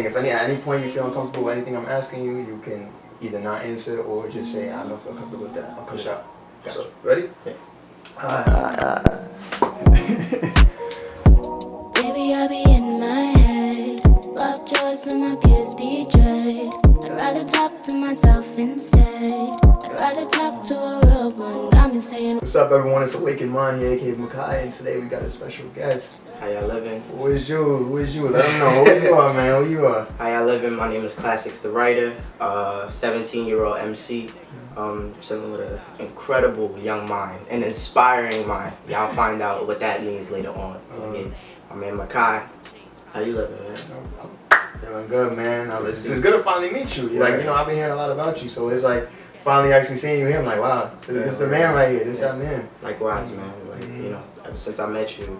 thing. If at any point you feel uncomfortable with anything I'm asking you, you can either not answer or just say I don't feel comfortable with that. I'll cut out. Gotcha. So ready? Yeah. Baby, I be in my head. Lovejoy, so my peers betrayed. I'd rather talk to myself instead. I'd rather talk to a real one. Got me saying, what's up, everyone? It's Awakened Mind here, aka Makai, and today we got a special guest. How y'all living? Who is you? Let them know who you are, man. Who you are? How y'all living? My name is Classix The Writer, 17-year-old MC. Chilling with an incredible young mind, an inspiring mind. Y'all find out what that means later on. My man Makai. How you living, man? Feeling good, man. It's good to finally meet you. Like, you know, I've been hearing a lot about you, so it's like finally actually seeing you here. I'm like, wow, this the man right here. This that man. Likewise, man. Like, you know, ever since I met you,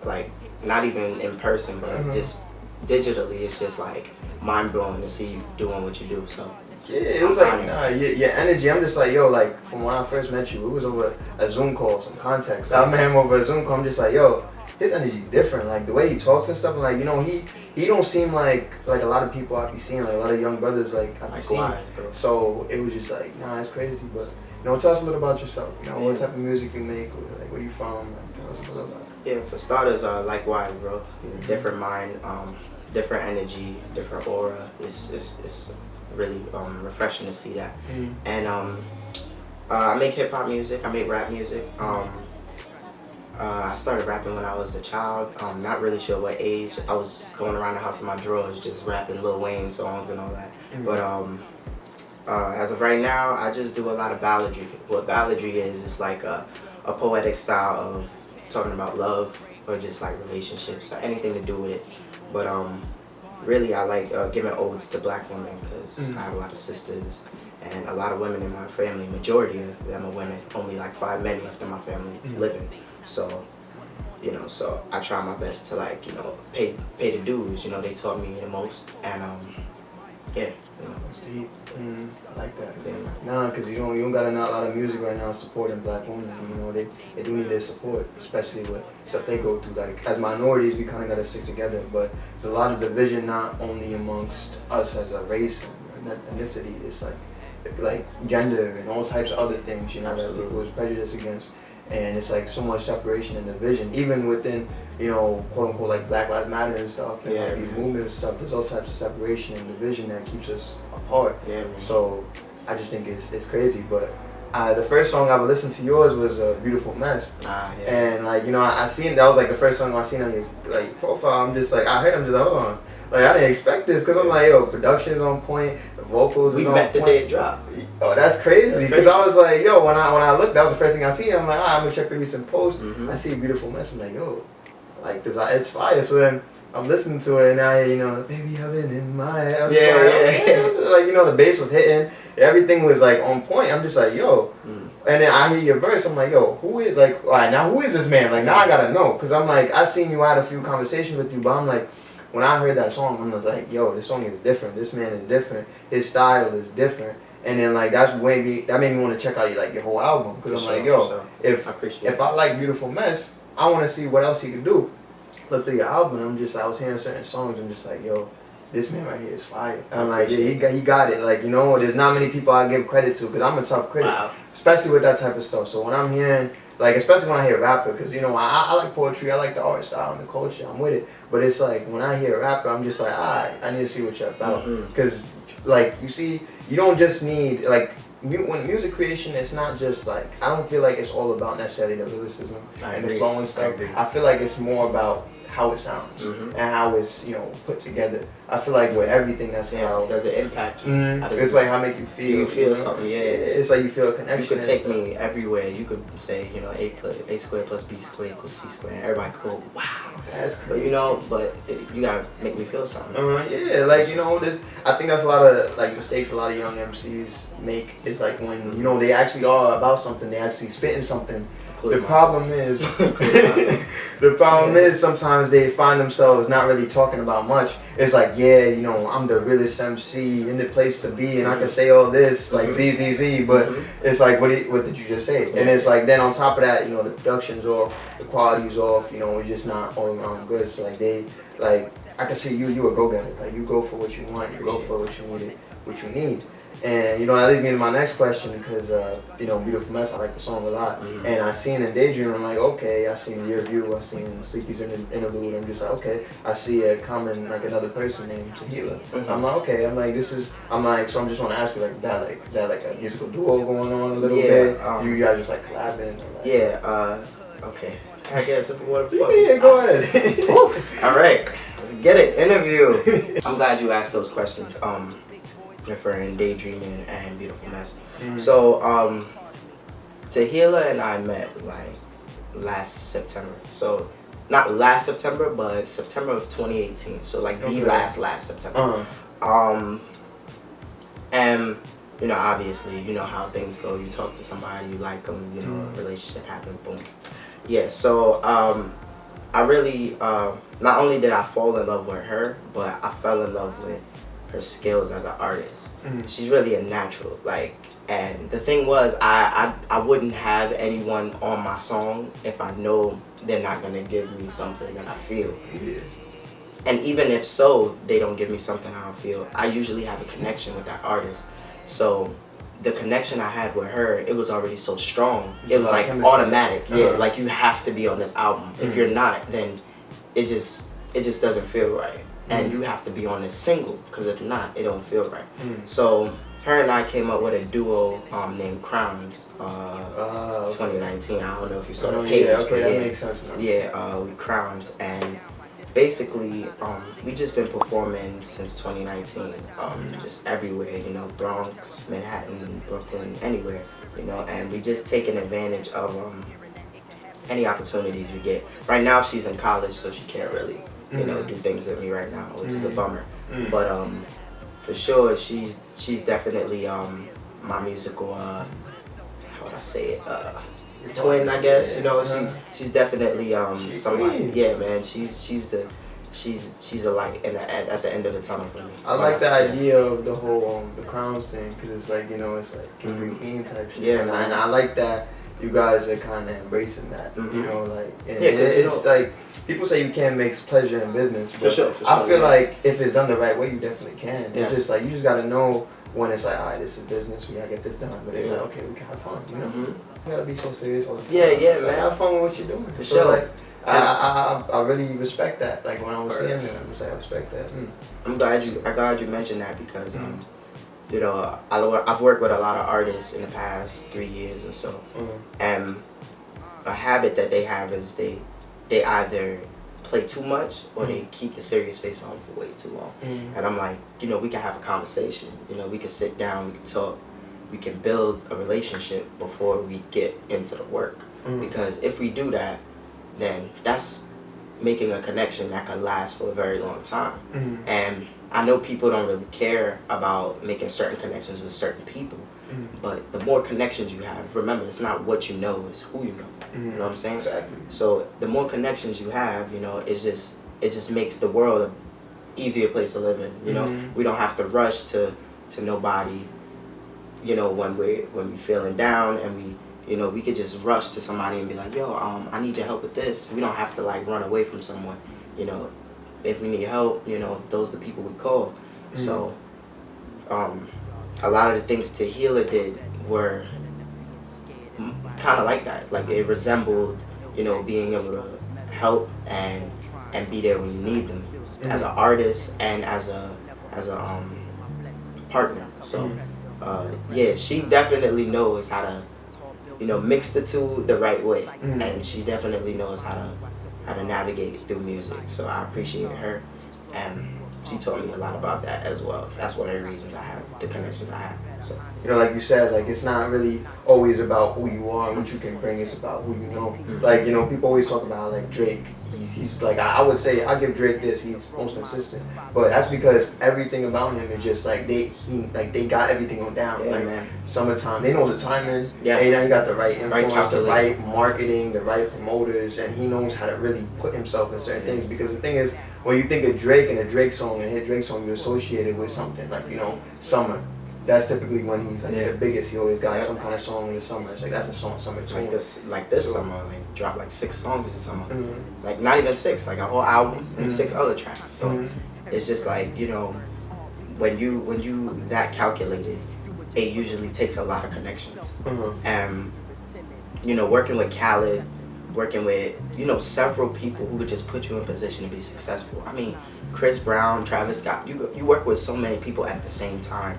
like, not even in person, but just digitally, it's just like mind blowing to see you doing what you do. So yeah, it was like your energy. I'm just like, yo, like from when I first met you, it was over a Zoom call, some context. I met him over a Zoom call. I'm just like, yo, his energy different. Like the way he talks and stuff. And like, you know, he don't seem like a lot of people I be seeing, like a lot of young brothers like I be seeing. So it was just like, nah, it's crazy. But you know, tell us a little about yourself. You know, what type of music you make, or, like where you from. Like, tell us a little about it. Yeah, for starters, likewise, bro. Different mind, different energy, different aura. It's really refreshing to see that. And I make hip hop music. I make rap music. I started rapping when I was a child. Not really sure what age. I was going around the house in my drawers just rapping Lil Wayne songs and all that. But as of right now, I just do a lot of balladry. What balladry is, it's like a poetic style of talking about love or just like relationships or anything to do with it. But really I like giving odes to black women because I have a lot of sisters and a lot of women in my family. Majority of them are women. Only like 5 men left in my family living. So, you know, so I try my best to like, you know, pay the dues. You know, they taught me the most, and yeah. You know. Deep. I like that. Nah, because you don't got a lot of music right now supporting black women. You know, they do need their support, especially with stuff they go through. Like as minorities, we kind of got to stick together. But there's a lot of division, not only amongst us as a race and ethnicity. It's like gender and all types of other things. You know, that it was prejudice against. And it's like so much separation and division, even within, you know, quote unquote, like Black Lives Matter and stuff, and like these movements and stuff. There's all types of separation and division that keeps us apart. So I just think it's crazy. But the first song I ever listened to yours was a Beautiful Mess. And like, you know, I seen that was like the first song I seen on your like profile. I'm just like, I heard, I'm just like, hold on. Like, I didn't expect this because I'm like, yo, production's on point, the vocals is on point. We met the day it dropped. Oh, that's crazy. Because I was like, yo, when I looked, that was the first thing I seen. I'm like, I'm going to check the recent post. I see a Beautiful Mess. I'm like, yo, like this, it's fire. So then I'm listening to it and now, you know, baby, I've been in my head. Like, you know, the bass was hitting. Everything was like on point. I'm just like, yo. And then I hear your verse. I'm like, yo, who is, like, all right, now who is this man? Like, now I got to know. Because I'm like, I seen you, I had a few conversations with you, but I'm like, when I heard that song, I was like, yo, this song is different. This man is different. His style is different. And then like that made me want to check out your whole album. Because I'm like, yo, if I like Beautiful Mess, I want to see what else he could do. Look through your album, I was hearing certain songs. I'm just like, yo, this man right here is fire. I'm like, yeah, he got it. Like, you know, there's not many people I give credit to because I'm a tough critic, especially with that type of stuff. So when I'm hearing, like, especially when I hear rapper, because, you know, I like poetry, I like the art style and the culture, I'm with it. But it's like, when I hear a rapper, I'm just like, alright, I need to see what you're about. Because, like, you see, you don't just need, like, when music creation, it's not just like, I don't feel like it's all about necessarily the lyricism and the flow and stuff. I feel like it's more about how it sounds and how it's, you know, put together. I feel like with everything, that's how does it impact you? It's like how make you feel. Do you feel something? Yeah. It's like you feel a connection. You could take me everywhere. You could say, you know, A squared plus B squared equals C squared. Everybody could go, wow, that's crazy. But you know, you gotta make me feel something. Yeah, like, you know, I think that's a lot of like mistakes a lot of young MCs make. Is like when, you know, they actually are about something, they actually spitting something. The problem is sometimes they find themselves not really talking about much. It's like, yeah, you know, I'm the realest MC in the place to be, and I can say all this like ZZZ, but it's like, what did you just say? And it's like, then on top of that, you know, the production's off, the quality's off, you know, it's just not all around good. So like I can see you a go-getter. Like, you go for what you want, you go for what you need. And, you know, that leads me to my next question because, you know, Beautiful Mess, I like the song a lot. And I seen in Daydream, I'm like, okay, I seen Your View, I seen Sleepy's interlude, I'm just like, okay, I see it coming like another person named Téhilah. I'm like, okay, I'm like, so I'm just want to ask you, like, that like a musical duo going on a little bit? You guys just like collabing? Or like, okay. Can I get a simple water? Yeah, go ahead. All right, let's get it. Interview. I'm glad you asked those questions. Referring Daydreaming and Beautiful Mess. So, Téhilah and I met like last September. So, not last September, but September of 2018. So, like the last September. And you know, obviously, you know how things go. You talk to somebody, you like them, you know, a relationship happens, boom. Yeah. So, I really not only did I fall in love with her, but I fell in love with her skills as an artist. She's really a natural, like, and the thing was, I wouldn't have anyone on my song if I know they're not gonna give me something that I feel. And even if so, they don't give me something I feel, I usually have a connection with that artist. So the connection I had with her, it was already so strong. It was like automatic. Like, you have to be on this album. If you're not, then it just doesn't feel right. And you have to be on this single, because if not, it don't feel right. So her and I came up with a duo named Crowns, 2019. I don't know if you saw the page. Yeah, okay, that makes sense now. Yeah, we Crowns, and basically we just been performing since 2019, just everywhere, you know, Bronx, Manhattan, Brooklyn, anywhere, you know, and we just taking advantage of any opportunities we get. Right now she's in college, so she can't really, you know, do things with me right now, which is a bummer. But for sure, she's definitely my musical how would I say it, twin, I guess. You know, she's definitely somebody. Yeah, man, she's a light at the end of the tunnel for me. I like the idea of the whole the Crowns thing, because it's like, you know, it's like King and Queen type shit. Yeah, and I like that you guys are kind of embracing that. You know, like, and it's like, people say you can't mix pleasure in business, but for sure, I feel like if it's done the right way, you definitely can. Yes. It's just like, you just gotta know when it's like, alright, this is business, we gotta get this done. But it's like, okay, we can have fun, you know? You gotta be so serious all the time. Yeah, It's man. Like, have fun with what you're doing. For So sure. like, I really respect that. Like, when I was seeing it, I'm just like, I respect that. I'm glad you mentioned that, because you know, I've worked with a lot of artists in the past 3 years or so, and a habit that they have is they either play too much or they keep the serious face on for way too long. And I'm like, you know, we can have a conversation, you know, we can sit down, we can talk, we can build a relationship before we get into the work. Because if we do that, then that's making a connection that can last for a very long time. And I know people don't really care about making certain connections with certain people, but the more connections you have, remember, it's not what you know, it's who you know. You know what I'm saying? Exactly. So the more connections you have, you know, it just makes the world an easier place to live in. You know, we don't have to rush to nobody. You know, when we feeling down, and we could just rush to somebody and be like, yo, I need your help with this. We don't have to like run away from someone. You know, if we need help, you know, those are the people we call. So, a lot of the things Téhilah did were kind of like that. Like, it resembled, you know, being able to help and be there when you need them, as an artist and as a partner. So, yeah, she definitely knows how to, you know, mix the two the right way, and she definitely knows how to navigate through music. So I appreciate her, and she taught me a lot about that as well. That's one of the reasons I have the connections I have. So, you know, like you said, like, it's not really always about who you are and what you can bring. It's about who you know. Like, you know, people always talk about like Drake. He's like, I would say I give Drake this. He's most consistent, but that's because everything about him is just like they got everything on down. Yeah, like, man. Summertime, they know the timing. Yeah. And he got the right influence, the calculator. right marketing, the right promoters, and he knows how to really put himself in certain things. Because the thing is, when you think of Drake and a Drake song, and hit Drake song, you associate it with something like, you know, summer. that's typically when he's like Yeah. the biggest. He always got Yeah. some kind of song in the summer. It's like that's a song summer tune. Like this So- summer, like dropped like 6 songs this summer. Mhm. Like not even 6, like a whole album and Mhm. 6 other tracks. So Mhm. it's just like, you know, when you that calculated, it usually takes a lot of connections. And you know, working with Khaled, working with, you know, several people who could just put you in position to be successful. I mean, Chris Brown, Travis Scott, you work with so many people at the same time.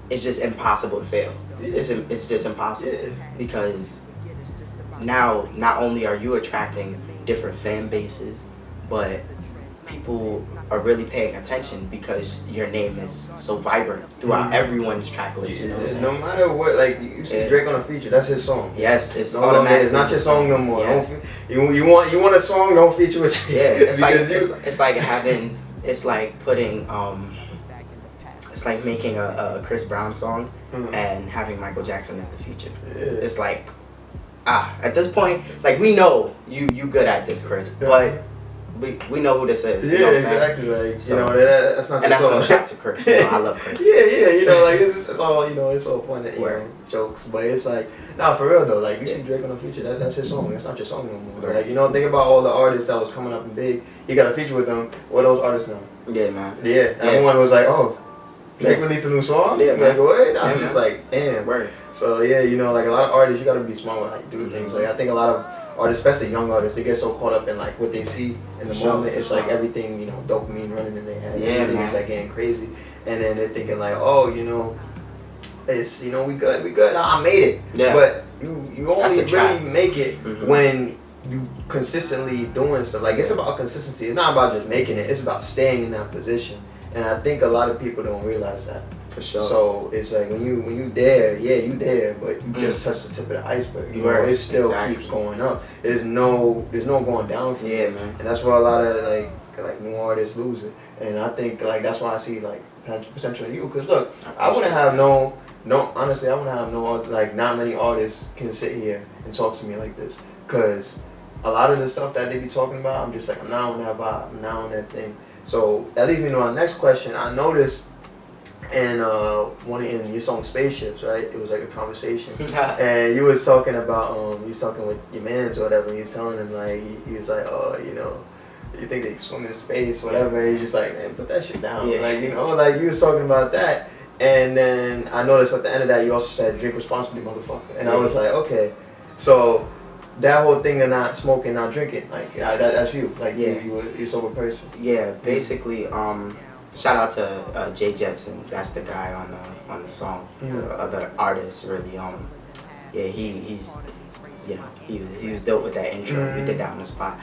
It's just impossible to fail. It's just impossible. Yeah. Because now not only are you attracting different fan bases, but people are really paying attention because your name is so vibrant throughout everyone's track list. You know what I'm saying? No matter what, like you see Drake on a feature, that's his song. Yes, it's No longer, automatic. it's not your song no more. Yeah. You want a song, don't feature with Yeah, it's like because it's like having, it's like putting it's like making a Chris Brown song and having Michael Jackson as the feature. Yeah. It's like at this point, like we know you good at this, Chris, but we know who this is. You know what I'm saying? exactly. Like So- you know that's not And just that's no song. shot to Chris. You know, I love Chris. Yeah, you know, like it's all, you know, it's all fun and Word. jokes, but it's like, nah, for real though, like you see Drake on a feature, that's his song. It's not your song no more. Word. Like, you know, think about all the artists that was coming up and big. He got a feature with them. What are those artists now? Yeah, man. Yeah, everyone was like, oh, Drake Yeah. released a new song. Yeah, Like, man. what? I Yeah, was just man. like, damn. Word. So yeah, you know, like a lot of artists, you gotta be smart with how you do things. Like I think a lot of artists, especially young artists, they get so caught up in like what they see in the For sure, moment. for It's like sure. everything, you know, dopamine running in their head. Yeah, Everything man. is like getting crazy, and then they're thinking like, oh, you know, it's, you know, we good. I made it. Yeah. But you That's only a trap. really make it Mhm. when you consistently doing stuff. Like it's about consistency. It's not about just making it. It's about staying in that position. And I think a lot of people don't realize that. For sure. So it's like when you there, yeah, you there, but you just touched the tip of the iceberg. You know, Right, it still exactly. keeps going up. There's no going down from Yeah, it. man. And that's why a lot of like new artists lose it. And I think like that's why I see like potential in you. Cause look, I wouldn't have honestly, I wouldn't have like not many artists can sit here and talk to me like this. Cause a lot of the stuff that they be talking about, I'm just like, I'm not on that vibe, I'm not on that thing. So that leads me to our next question. I noticed in in your song Spaceships, right? It was like a conversation. And you was talking about you was talking with your mans or whatever, and you was telling him like he was like, oh, you know, you think they swim in space, whatever, and he's just like, man, put that shit down. Yeah. Like, you know, like you was talking about that. And then I noticed at the end of that you also said drink responsibly, motherfucker. And I was like, okay. So that whole thing of not smoking, not drinking, like that's you. Like Yeah. you're a sober person. Yeah, basically, shout out to Jay Jetson. That's the guy on the song, the other artist. Really, yeah, he was dope with that intro. He did that on the spot.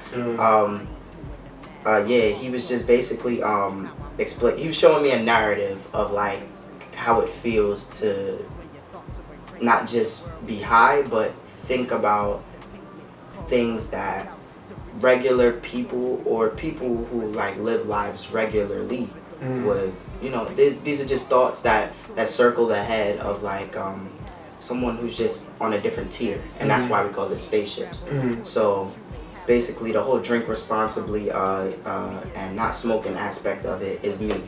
Yeah, he was just basically he was showing me a narrative of like how it feels to not just be high, but think about things that regular people or people who like live lives regularly would, you know, these are just thoughts that circle the head of like someone who's just on a different tier, and that's why we call it spaceships. So basically the whole drink responsibly and not smoking aspect of it is me.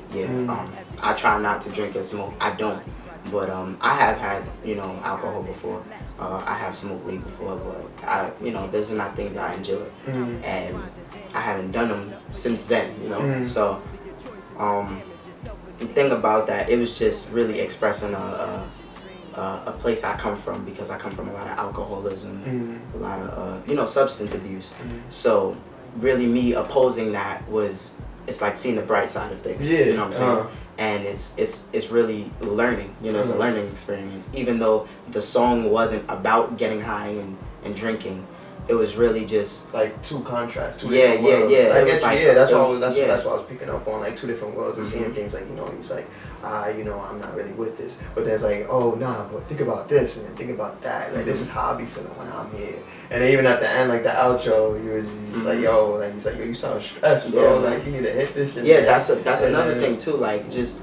I try not to drink and smoke. I don't, but I have had, you know, alcohol before. I have smoked weed before, but you know, those are not things I enjoy, and I haven't done them since then, you know. So the thing about that, it was just really expressing a place I come from, because I come from a lot of alcoholism, a lot of you know, substance abuse. So really me opposing that it's like seeing the bright side of things. Yeah. You know what I'm saying? And it's really learning, you know, it's a learning experience. Even though the song wasn't about getting high and drinking, it was really just like two contrasts, two Yeah, different yeah, worlds. yeah. I It guess was like- that's it what was- that's yeah. what I was picking up on, like two different worlds and seeing things like, you know, he's like, you know, I'm not really with this, but there's like, oh nah, but think about this and then think about that. Like this is how I be feeling when I'm here. And then even at the end, like the outro, you were just like, yo, like he's like, yo, you sound stressed, bro. Yeah, like you need to hit this shit. Yeah, man. that's And another then- thing too. Like just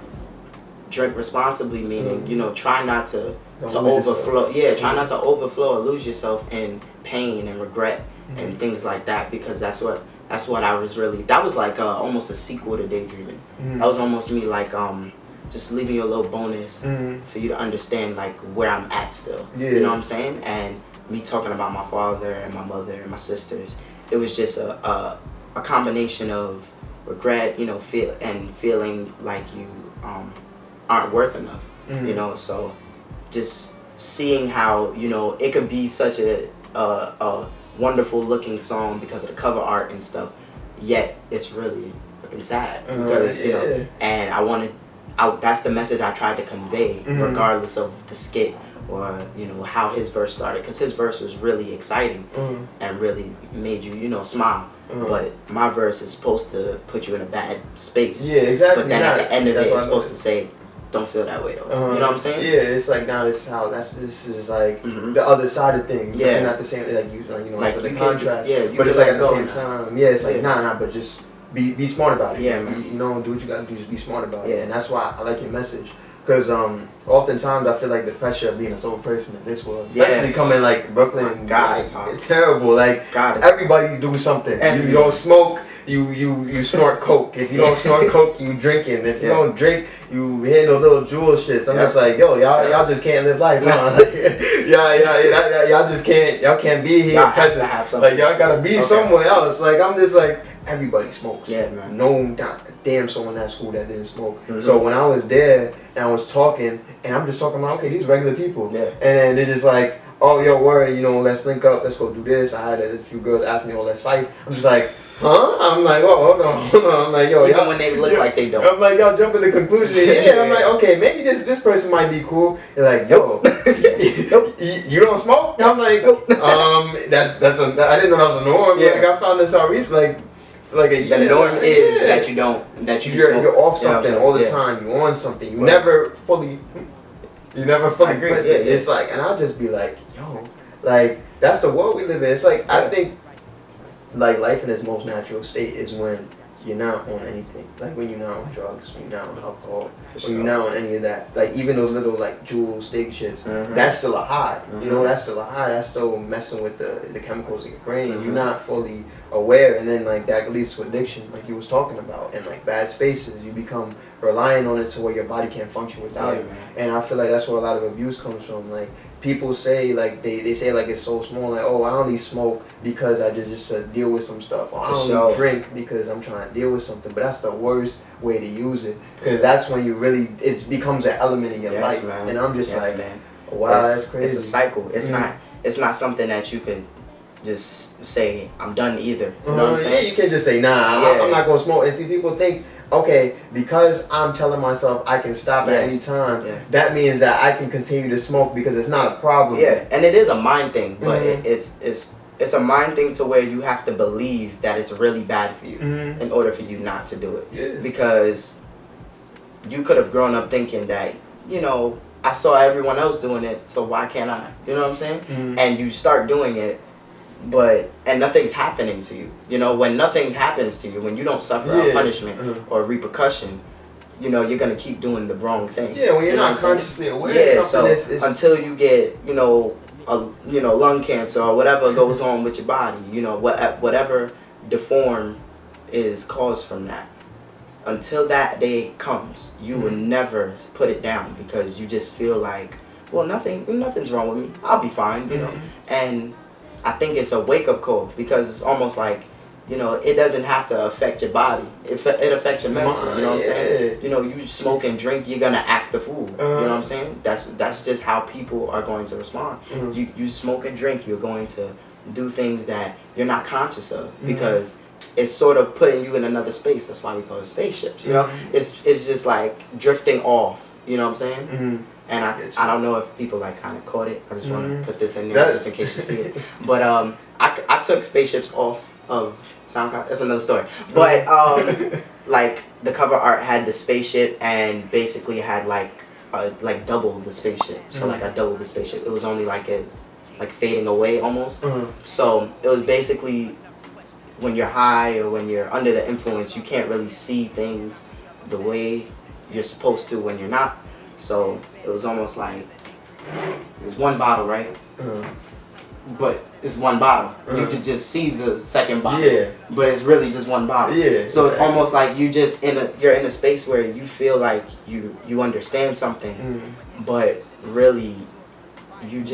drink responsibly, meaning you know, try not to Don't to lose overflow. yourself. Yeah, try not to overflow or lose yourself in pain and regret and things like that, because that's what I was really. That was like almost a sequel to Daydreaming. That was almost me like just leaving you a little bonus for you to understand like where I'm at still. Yeah. You know what I'm saying? And me talking about my father and my mother and my sisters, it was just a combination of regret, you know, feeling like you aren't worth enough. You know, so just seeing how, you know, it could be such a wonderful looking song because of the cover art and stuff, yet it's really fucking sad because you know, and that's the message I tried to convey regardless of the skit or, you know, how his verse started, because his verse was really exciting and really made you, you know, smile. But my verse is supposed to put you in a bad space. Yeah, exactly. But then at the end of it, it's supposed to say, don't feel that way though. You know what I'm saying? Yeah, it's like now this is like the other side of things. Yeah. Not the same, like you know, like so the you contrast. but it's like at the same time, it's like nah, but just be smart about it. Yeah, man. You know, do what you gotta do, just be smart about it. Yeah. And that's why I like your message. Because oftentimes I feel like the pressure of being a sober person in this world, especially coming like Brooklyn, God, like, it's terrible. Like everybody do something. You don't smoke, you snort coke. If you don't snort coke, you drinking. If you don't drink, you hitting those little jewel shits. I'm just like, yo, y'all just can't live life, huh? y'all just can't. Y'all can't be here present. Like y'all gotta be somewhere else. Like I'm just like, everybody smokes. Yeah, man. No damn someone at school that didn't smoke. So when I was there and I was talking, and I'm just talking about, okay, these regular people. Yeah. And they're just like, oh, yo, word, you know, let's link up, let's go do this. I had a few girls ask me, oh, let's cypher. I'm just like, huh? I'm like, oh, hold on. I'm like, yo, even when they look like they don't. I'm like, y'all jumping to conclusions. Yeah, I'm like, okay, maybe this person might be cool. They're like, yo, you don't smoke? I'm like, I didn't know that was a norm. Yeah. Like, I found this out recently, like a year. The norm is that you don't, you're off something all the time. You're on something. You never fully present. It's like, and I'll just be like, yo, like that's the world we live in. It's like I think, like life in its most natural state is when you're not on anything. Like when you're not on drugs, when you're not on alcohol, when you're not on any of that. Like even those little like jewels, steak shits, that's still a high. You know, that's still a high. That's still messing with the chemicals in your brain. You're not fully aware, and then like that leads to addiction, like you was talking about, and like bad spaces. You become reliant on it to where your body can't function without it. And I feel like that's where a lot of abuse comes from. Like people say, like they say like it's so small, like, oh, I only smoke because I just deal with some stuff, or I only drink because I'm trying to deal with something. But that's the worst way to use it, because that's when you really, it becomes an element in your life. Man. And I'm just like, wow, that's crazy. It's a cycle. It's not something that you could just say I'm done either. You know what I'm saying? Yeah, you can't just say nah, I'm not gonna smoke. And see, people think, okay, because I'm telling myself I can stop at any time, that means that I can continue to smoke because it's not a problem. Yeah, and it is a mind thing, but it's a mind thing to where you have to believe that it's really bad for you in order for you not to do it. Yeah. Because you could have grown up thinking that, you know, I saw everyone else doing it, so why can't I? You know what I'm saying? And you start doing it, and nothing's happening to you. You know, when nothing happens to you, when you don't suffer a punishment or repercussion, you know, you're gonna keep doing the wrong thing. Yeah, when you're not consciously aware of something. So until you get, you know, lung cancer or whatever goes on with your body, you know, whatever deform is caused from that. Until that day comes, you will never put it down, because you just feel like, well, nothing's wrong with me. I'll be fine, you know. And I think it's a wake-up call, because it's almost like, you know, it doesn't have to affect your body. It affects your mental, you know what I'm saying? You know, you smoke and drink, you're going to act the fool. You know what I'm saying? That's just how people are going to respond. You smoke and drink, you're going to do things that you're not conscious of, because it's sort of putting you in another space. That's why we call it spaceships, you know? It's just like drifting off, you know what I'm saying? And I don't know if people like kind of caught it. I just want to put this in there just in case you see it. But I took spaceships off of SoundCloud. That's another story. But like the cover art had the spaceship, and basically had like double the spaceship. So like I doubled the spaceship. It was only like fading away almost. So it was basically when you're high or when you're under the influence, you can't really see things the way you're supposed to when you're not. So it was almost like there's one bottle, right? but it's one bottle. You could just see the second bottle, but it's really just one bottle. So it's almost like you're in a space where you feel like you understand something, but really you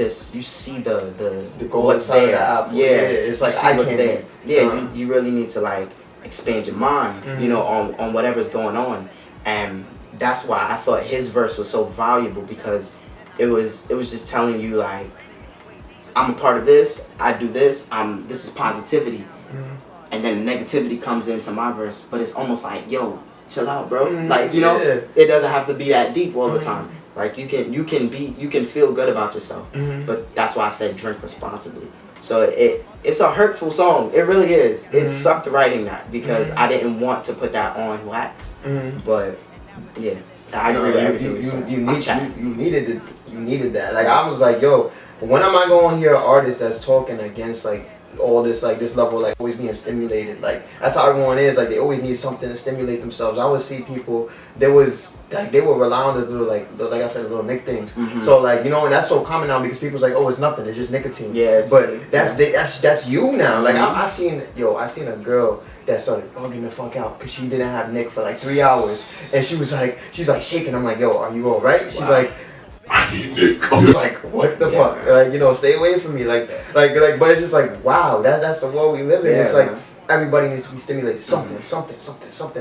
see the gold side of the apple. It's like I what's can't. there. You really need to like expand your mind, you know, on whatever's going on, and that's why I thought his verse was so valuable, because it was just telling you like, I'm a part of this, I do this, this is positivity, and then negativity comes into my verse, but it's almost like, yo, chill out, bro. Like, you know, it doesn't have to be that deep all the time. Like you can feel good about yourself, but that's why I said drink responsibly. So it's a hurtful song. It really is. It sucked writing that, because I didn't want to put that on wax. But yeah, I agree with everything you needed that. Like I was like, yo, when am I going to hear an artist that's talking against like all this, like this level, like always being stimulated? Like that's how everyone is. Like they always need something to stimulate themselves. I would see people, they were rely on the little, like I said, little nick things. So like, you know, and that's so common now, because people's like, oh, it's nothing, it's just nicotine. But that's you now. Like I seen a girl that started bugging the fuck out because she didn't have nick for like 3 hours, and she's like shaking. I'm like, yo, are you all right? She's like, I need nick. I'm just like, what the fuck? Like, you know, stay away from me. Like, but it's just like, wow, that's the world we live in. It's like, everybody needs to be stimulated, something.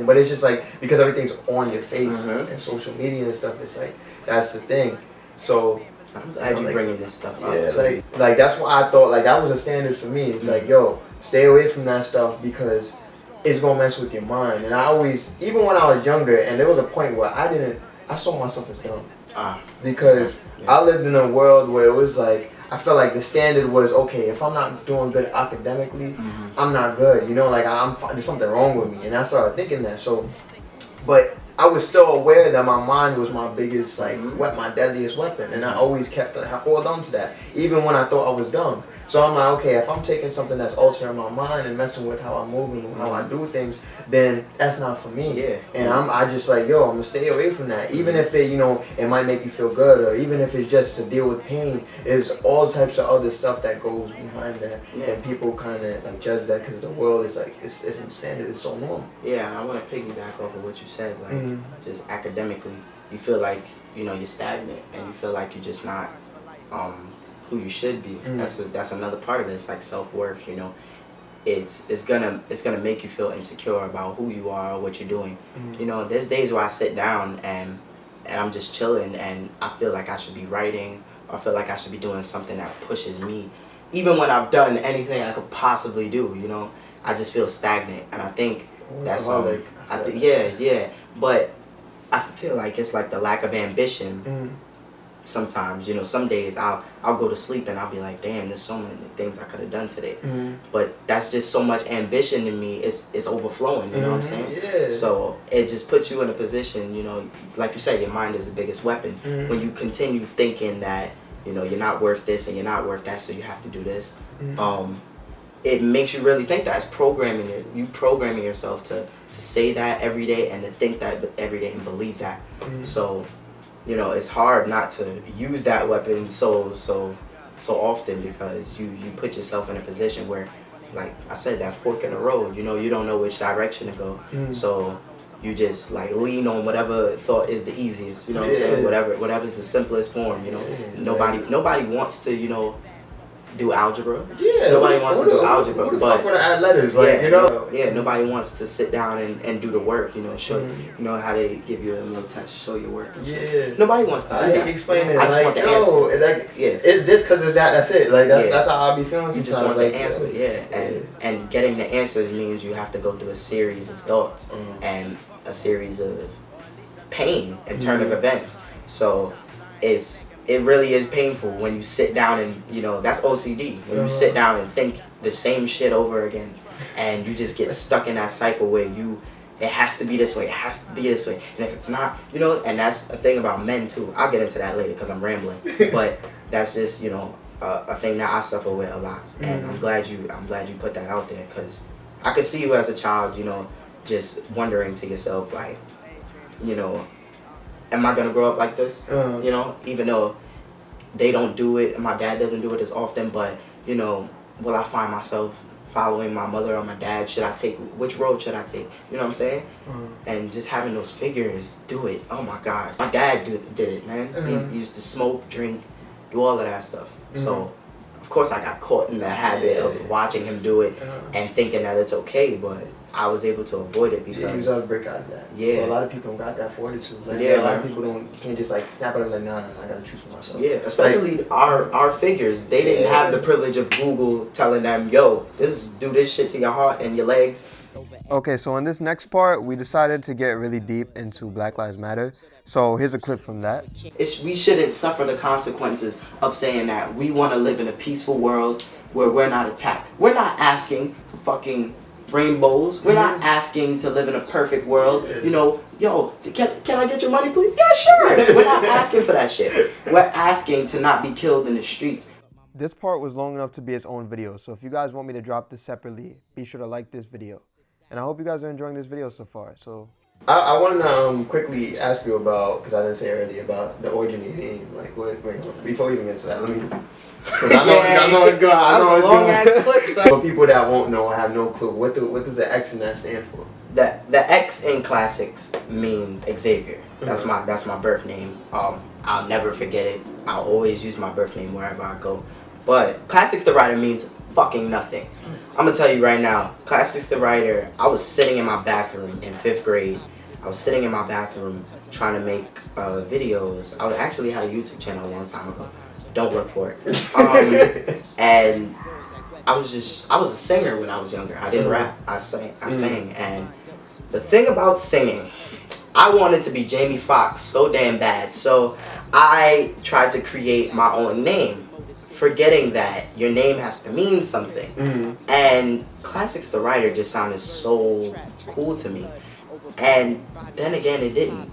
But it's just like, because everything's on your face and social media and stuff, it's like, that's the thing. So I'm glad you're bringing this stuff up. Yeah, like that's why I thought like that was a standard for me. It's like, yo, stay away from that stuff, because it's gonna mess with your mind. And I always, even when I was younger, and there was a point where I saw myself as dumb. Because I lived in a world where it was like, I felt like the standard was, okay, if I'm not doing good academically, I'm not good. You know, like there's something wrong with me. And I started thinking that. So, but I was still aware that my mind was my biggest, like, my deadliest weapon. And I always hold on to that, even when I thought I was dumb. So I'm like, okay, if I'm taking something that's altering my mind and messing with how I'm moving and how I do things, then that's not for me. And I just like, yo, I'm gonna stay away from that. Even if it, you know, it might make you feel good, or even if it's just to deal with pain, there's all types of other stuff that goes behind that. And people kind of like judge that because the world is like, it's standard, it's so normal. I want to piggyback off of what you said, like just academically, you feel like, you know, you're stagnant, and you feel like you're just not who you should be. That's another part of it. It's like self-worth, you know. It's gonna make you feel insecure about who you are or what you're doing. You know, there's days where I sit down and I'm just chilling, and I feel like I should be writing, or I feel like I should be doing something that pushes me. Even when I've done anything I could possibly do, you know, I just feel stagnant. And I think that's but I feel like it's like the lack of ambition. Sometimes, you know, some days I'll go to sleep and I'll be like, damn, there's so many things I could have done today. But that's just so much ambition in me, it's overflowing, you know what I'm saying? So it just puts you in a position, you know, like you said, your mind is the biggest weapon. When you continue thinking that, you know, you're not worth this and you're not worth that, so you have to do this, it makes you really think that. It's programming yourself to say that every day, and to think that every day, and believe that. So, you know, it's hard not to use that weapon so often, because you put yourself in a position where, like I said, that fork in the road, you know, you don't know which direction to go. So you just like lean on whatever thought is the easiest, you know what I'm saying? Whatever's the simplest form, you know. Nobody wants to, you know, do algebra. Nobody wants to do algebra, but want to add letters, like, you know. Nobody wants to sit down and do the work, you know. Show you know how they give you a little touch, show your work. Nobody wants to do that. Explain it. I just want the answer. Like, it's this because it's that. That's it. Like that's how I be feeling. You just want the answer, and getting the answers means you have to go through a series of thoughts and a series of pain and turn of events. So it really is painful when you sit down and, you know, that's OCD. When you sit down and think the same shit over again, and you just get stuck in that cycle where it has to be this way, it has to be this way. And if it's not, you know, and that's a thing about men too. I'll get into that later because I'm rambling. But that's just, you know, a thing that I suffer with a lot. And I'm glad you put that out there, because I could see you as a child, you know, just wondering to yourself, like, you know, am I gonna grow up like this? You know, even though they don't do it, and my dad doesn't do it as often, but you know, will I find myself following my mother or my dad? Which road should I take? You know what I'm saying? And just having those figures do it. Oh my God. My dad did it, man. He used to smoke, drink, do all of that stuff. So, of course, I got caught in the habit of watching him do it and thinking that it's okay, but I was able to avoid it because... Yeah, you was able to break out of that. Yeah. Well, a lot of people don't got that fortitude. Like, yeah, a lot of people can't just like snap out of like, nah, I gotta choose for myself. Yeah, especially like, our figures. They didn't have the privilege of Google telling them, yo, do this shit to your heart and your legs. Okay, so in this next part, we decided to get really deep into Black Lives Matter. So here's a clip from that. We shouldn't suffer the consequences of saying that we want to live in a peaceful world where we're not attacked. We're not asking for fucking rainbows. We're not asking to live in a perfect world. You know, yo, can I get your money, please? Yeah, sure. We're not asking for that shit. We're asking to not be killed in the streets. This part was long enough to be its own video. So if you guys want me to drop this separately, be sure to like this video. And I hope you guys are enjoying this video so far. So I want to quickly ask you about, because I didn't say earlier, about the origin of your name. Like, before we even get to that, let me... I know it's long ass clip, son. For people that won't know, have no clue, what does the X in that stand for? The X in Classix means Xavier. That's my birth name. I'll never forget it. I'll always use my birth name wherever I go. But Classix the Writer means fucking nothing. I'm gonna tell you right now, Classix the Writer, I was sitting in my bathroom in 5th grade. I was sitting in my bathroom trying to make videos. I actually had a YouTube channel a long time ago. Don't work for it. And I was a singer when I was younger. I didn't rap. I sang. And the thing about singing, I wanted to be Jamie Foxx so damn bad. So I tried to create my own name, forgetting that your name has to mean something. And Classix the Writer just sounded so cool to me. And then again, it didn't.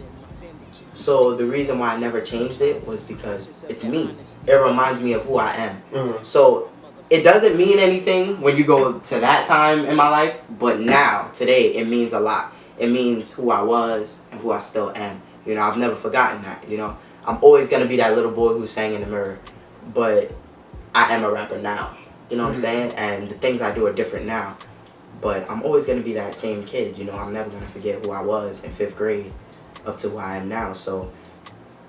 So the reason why I never changed it was because it's me. It reminds me of who I am. So it doesn't mean anything when you go to that time in my life, but now, today, it means a lot. It means who I was and who I still am. You know, I've never forgotten that, you know. I'm always going to be that little boy who sang in the mirror, but I am a rapper now. You know what I'm saying? And the things I do are different now. But I'm always going to be that same kid, you know. I'm never going to forget who I was in 5th grade up to who I am now. So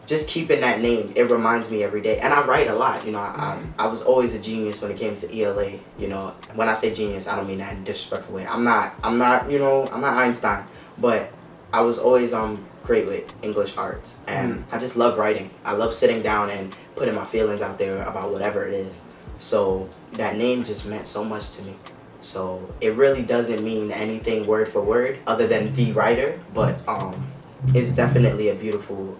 just keeping that name, it reminds me every day. And I write a lot, you know. I was always a genius when it came to ELA, you know. When I say genius, I don't mean that in a disrespectful way. I'm not, you know, I'm not Einstein. But I was always great with English arts. And I just love writing. I love sitting down and putting my feelings out there about whatever it is. So that name just meant so much to me. So it really doesn't mean anything word for word other than the writer, but it's definitely a beautiful.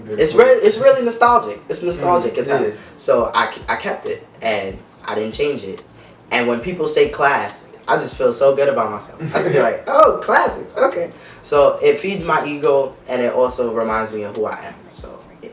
It's really nostalgic. It's nostalgic as hell. So I kept it and I didn't change it. And when people say class, I just feel so good about myself. I just feel like, oh, Classix, okay. So it feeds my ego and it also reminds me of who I am. So yeah.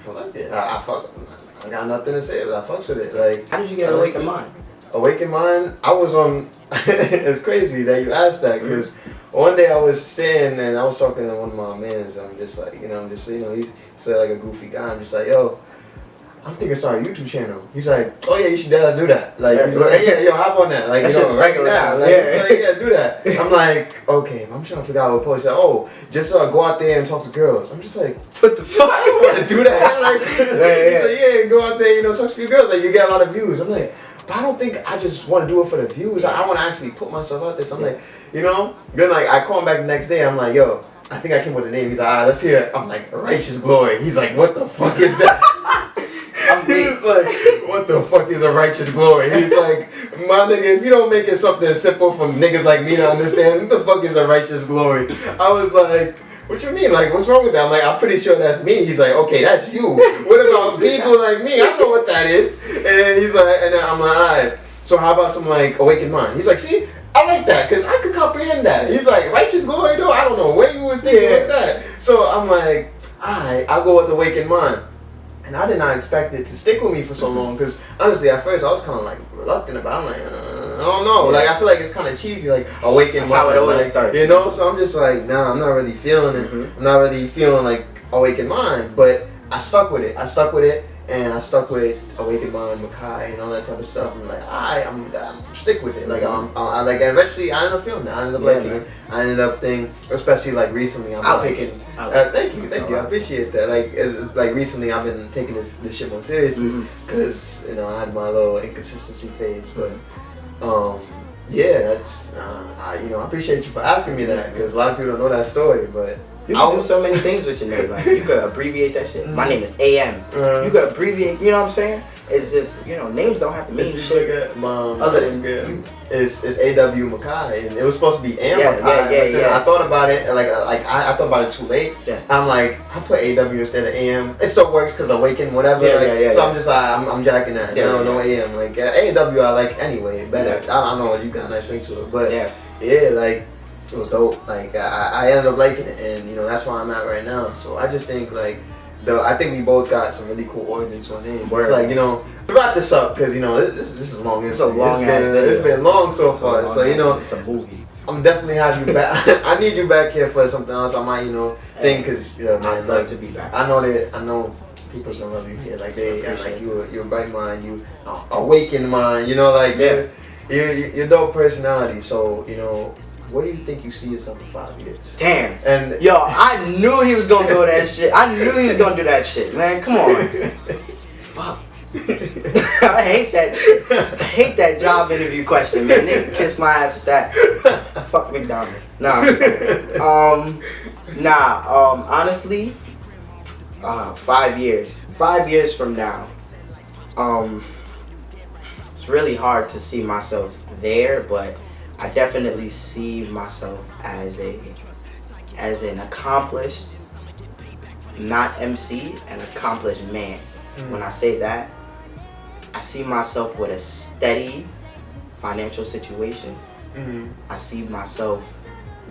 I like it. I got nothing to say, but I fucks with it. Like, how did you get Awaken Mind? Awaken Mind, I was on. It's crazy that you asked that because one day I was sitting and I was talking to one of my mans. I'm just like, you know, he's like a goofy guy. I'm just like, yo, I'm thinking start a YouTube channel. He's like, oh yeah, you should do that. Like, he's like, yeah, yo, hop on that. Like, you know, right now. Like, yeah, do that. I'm like, okay, I'm trying to figure out what post. Like, oh, just go out there and talk to girls. I'm just like, what the fuck? I don't want to do that. Like, yeah, go out there, you know, talk to a few girls. Like, you get a lot of views. I'm like, but I don't think I just want to do it for the views. I want to actually put myself out there. So I'm like, you know, then like I call him back the next day. I'm like, yo, I think I came with a name. He's like, let's hear it. I'm like, Righteous Glory. He's like, what the fuck is that? He's like, what the fuck is a righteous glory? He's like, my nigga, if you don't make it something simple for niggas like me to understand, what the fuck is a righteous glory? I was like, what you mean? Like, what's wrong with that? I'm like, I'm pretty sure that's me. He's like, okay, that's you. What about people like me? I know what that is. And he's like, and then I'm like, alright. So how about some like Awaken Mind? He's like, see, I like that because I could comprehend that. He's like, righteous glory though? I don't know where you was thinking with that. So I'm like, alright, I'll go with Awaken Mind. And I did not expect it to stick with me for so long because honestly, at first I was kind of like reluctant about it. I'm like, I don't know. Like, I feel like it's kind of cheesy, like Awaken Mind. That's how it always starts. You know? So I'm just like, nah, I'm not really feeling it. I'm not really feeling like Awaken Mind. But I stuck with it. And I stuck with Awakened Mind, Makai, and all that type of stuff. And like, I'm stick with it. Like, I like eventually I ended up feeling it. I ended up liking it. I ended up thinking, especially like recently, I've been taking. Thank you. I appreciate that. Like recently, I've been taking this shit more seriously because you know I had my little inconsistency phase. But yeah, that's I appreciate you for asking me that because a lot of people don't know that story, but. You can do so many things with your name. Like you could abbreviate that shit. My name is AM. You could abbreviate. You know what I'm saying? It's just names don't have to mean shit. Like other than it's AW Makai, and it was supposed to be Am Makai. Yeah. I thought about it I thought about it too late. Yeah. I'm like I put AW instead of AM. It still works because Awaken whatever. So I'm just like I'm jacking that. No AM like AW I like anyway better. I don't know you got a nice ring to it, but like. It was dope. Like I ended up liking it, and that's where I'm at right now. So I just think I think we both got some really cool origins to our name. It's like to wrap this up because this is long. It's been long so far. So it's a movie. I'm definitely have you back. I need you back here for something else. I might think because man, I'd love to be back. I know people's gonna love you here. Like you're a bright mind, you awakened mind. You're dope personality. So what do you think you see yourself in 5 years? Damn. And yo, I knew he was gonna do that shit. I knew he was gonna do that shit, man. Come on. Fuck. I hate that shit. I hate that job interview question, man. They can kiss my ass with that. Fuck McDonald's. Honestly, 5 years. 5 years from now, it's really hard to see myself there, but I definitely see myself as an accomplished, not MC, an accomplished man. When I say that, I see myself with a steady financial situation. I see myself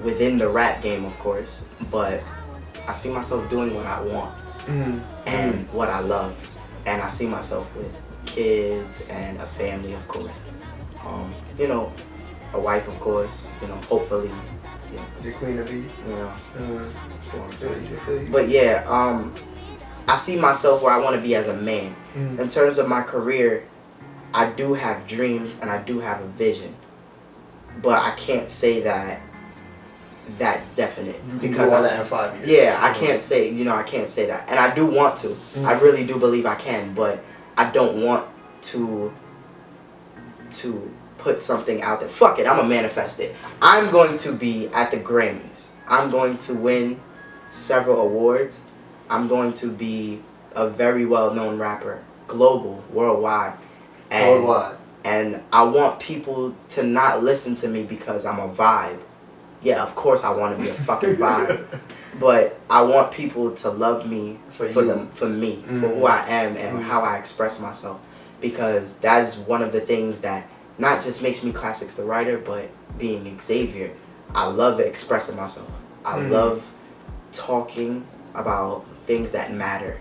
within the rap game, of course, but I see myself doing what I want and what I love. And I see myself with kids and a family, of course. A wife, of course, hopefully. The queen of E. But I see myself where I want to be as a man. In terms of my career, I do have dreams and I do have a vision. But I can't say that that's definite. Because I that in 5 years. Yeah, I can't say, I can't say that. And I do want to. I really do believe I can, but I don't want to put something out there. Fuck it, I'm gonna manifest it. I'm going to be at the Grammys. I'm going to win several awards. I'm going to be a very well-known rapper, global, worldwide. And I want people to not listen to me because I'm a vibe. Yeah, of course I want to be a fucking vibe. But I want people to love me for me, for who I am and how I express myself. Because that's one of the things that not just makes me Classix the Writer, but being Xavier. I love expressing myself. I love talking about things that matter.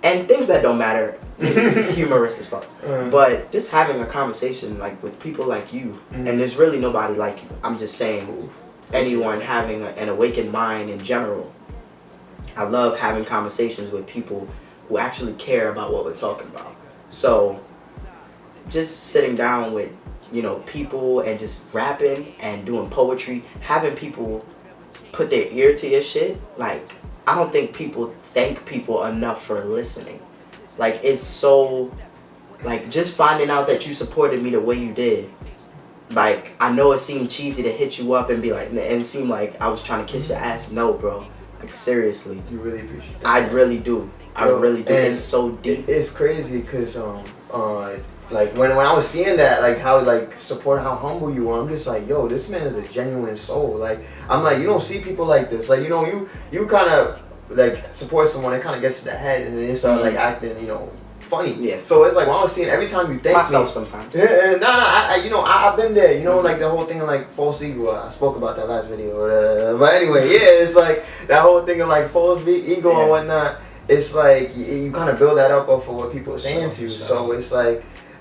And things that don't matter, humorous as fuck. But just having a conversation with people like you, and there's really nobody like you. I'm just saying, anyone having an awakened mind in general. I love having conversations with people who actually care about what we're talking about. So just sitting down with, people and just rapping and doing poetry, having people put their ear to your shit, I don't think people thank people enough for listening. It's so, just finding out that you supported me the way you did. I know it seemed cheesy to hit you up and be and it seemed like I was trying to kiss your ass. No, bro. Seriously. You really appreciate that. I really do. I really do. It's so deep. It's crazy because, when I was seeing that, how support, how humble you are, I'm just yo, this man is a genuine soul. I'm you don't see people like this. You kind of support someone, it kind of gets to the head, and then they start acting, funny. Yeah. So it's when I was seeing every time you thank myself me, sometimes. Yeah. I've been there. The whole thing of false ego. I spoke about that last video. But anyway, it's that whole thing of false ego and whatnot. It's you kind of build that up for what people are saying to you. So it's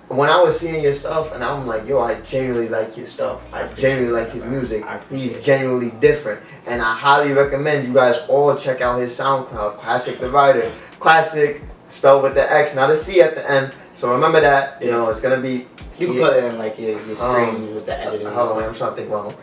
when I was seeing your stuff, and I'm yo, I genuinely like his stuff. I genuinely like his music. He's genuinely different. And I highly recommend you guys all check out his SoundCloud, Classix The Writer. Classic spelled with the X, not a C at the end. So remember that. You know, it's gonna be. You can put it in like your screen with the editing. Hold on, I'm trying to think wrong.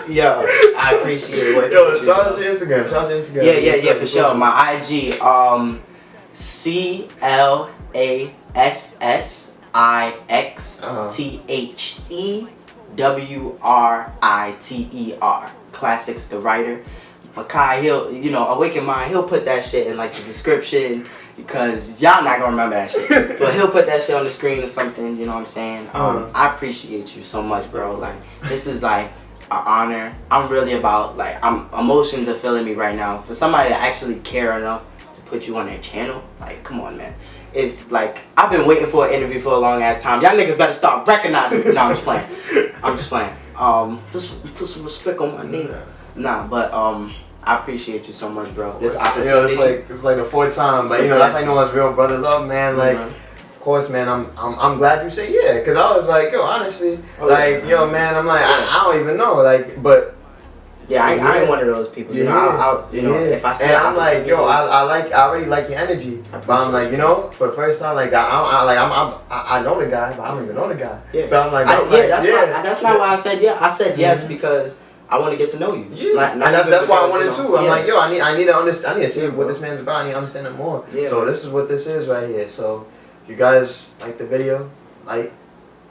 Yo, I appreciate it. Yo, shout out to Instagram. Shout out to Instagram. Yeah, for sure. My IG, ClassixTheWriter. Classix The Writer. Makai, he'll, you know, Awaken Mind, he'll put that shit in like the description because y'all not gonna remember that shit. But he'll put that shit on the screen or something, you know what I'm saying? I appreciate you so much, bro. Like, this is like an honor. I'm really about, like, emotions are filling me right now. For somebody to actually care enough to put you on their channel, like, come on, man. It's like, I've been waiting for an interview for a long ass time. Y'all niggas better start recognizing. No, I'm just playing. I'm just playing. Put some respect on my name. Nah, but I appreciate you so much, bro. This opportunity. You know, it's like the fourth time, but you know that's how you know it's real brother love, man. Like, of course, man. I'm glad you said yeah, cause I was like, yo, honestly, yo, man. I'm like, I don't even know, like, but. Yeah, I ain't one of those people. You know, if I say, and I'm like, yo, I already like your energy, but I'm like, you know, for the first time, like, I know the guy, but I don't even know the guy. Yeah. So I'm like, that's not why I said yeah. I said yes because I want to get to know you. Yeah, like, and that's why I wanted to. I'm like, yo, I need to understand. I need to see what this man's about. I need to understand it more. Yeah. So this is what this is right here. So if you guys like the video, like,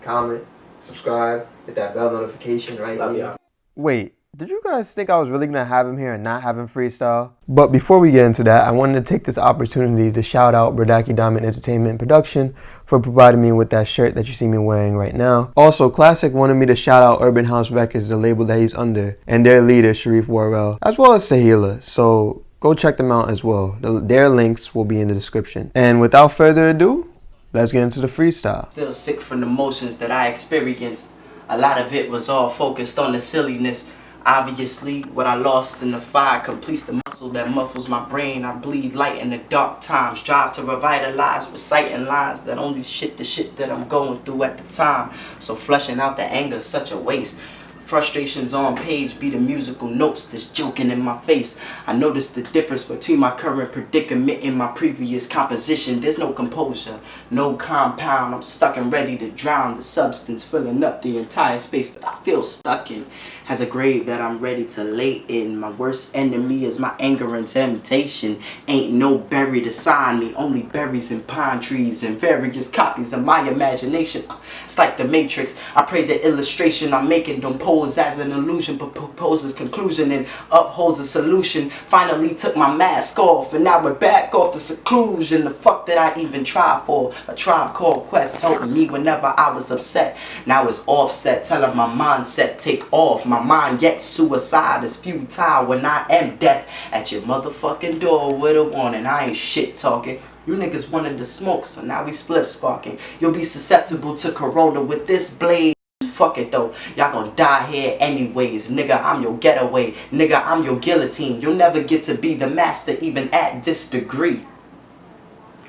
comment, subscribe, hit that bell notification right here. Wait. Did you guys think I was really going to have him here and not have him freestyle? But before we get into that, I wanted to take this opportunity to shout out Brodacki Diamond Entertainment and Production for providing me with that shirt that you see me wearing right now. Also, Classic wanted me to shout out Urban House Records, the label that he's under, and their leader, Sharif Worrell, as well as Téhilah. So go check them out as well. Their links will be in the description. And without further ado, let's get into the freestyle. Still sick from the emotions that I experienced. A lot of it was all focused on the silliness. Obviously, what I lost in the fire completes the muscle that muffles my brain. I bleed light in the dark times, strive to revitalize, reciting lines that only shit the shit that I'm going through at the time. So flushing out the anger is such a waste. Frustrations on page be the musical notes that's joking in my face. I noticed the difference between my current predicament and my previous composition. There's no composure, no compound. I'm stuck and ready to drown. The substance filling up the entire space that I feel stuck in. Has a grave that I'm ready to lay in. My worst enemy is my anger and temptation. Ain't no berry to sign me, only berries and pine trees and various copies of my imagination. It's like the Matrix. I pray the illustration I'm making don't pose as an illusion, but proposes conclusion and upholds a solution. Finally took my mask off and now we're back off to seclusion. The fuck did I even try for? A Tribe Called Quest helping me whenever I was upset. Now it's offset, telling my mindset take off. My mind yet suicide is futile when I am death at your motherfucking door with a warning. I ain't shit talking. You niggas wanted to smoke, so now we split sparking. You'll be susceptible to corona with this blade. Fuck it though, y'all gonna die here anyways. Nigga, I'm your getaway. Nigga, I'm your guillotine. You'll never get to be the master even at this degree.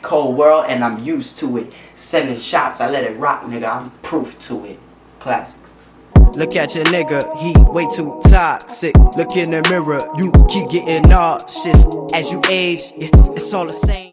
Cold world and I'm used to it. Sending shots, I let it rock, nigga. I'm proof to it. Classics. Look at your nigga, he way too toxic. Look in the mirror, you keep getting nauseous. As you age, it's all the same.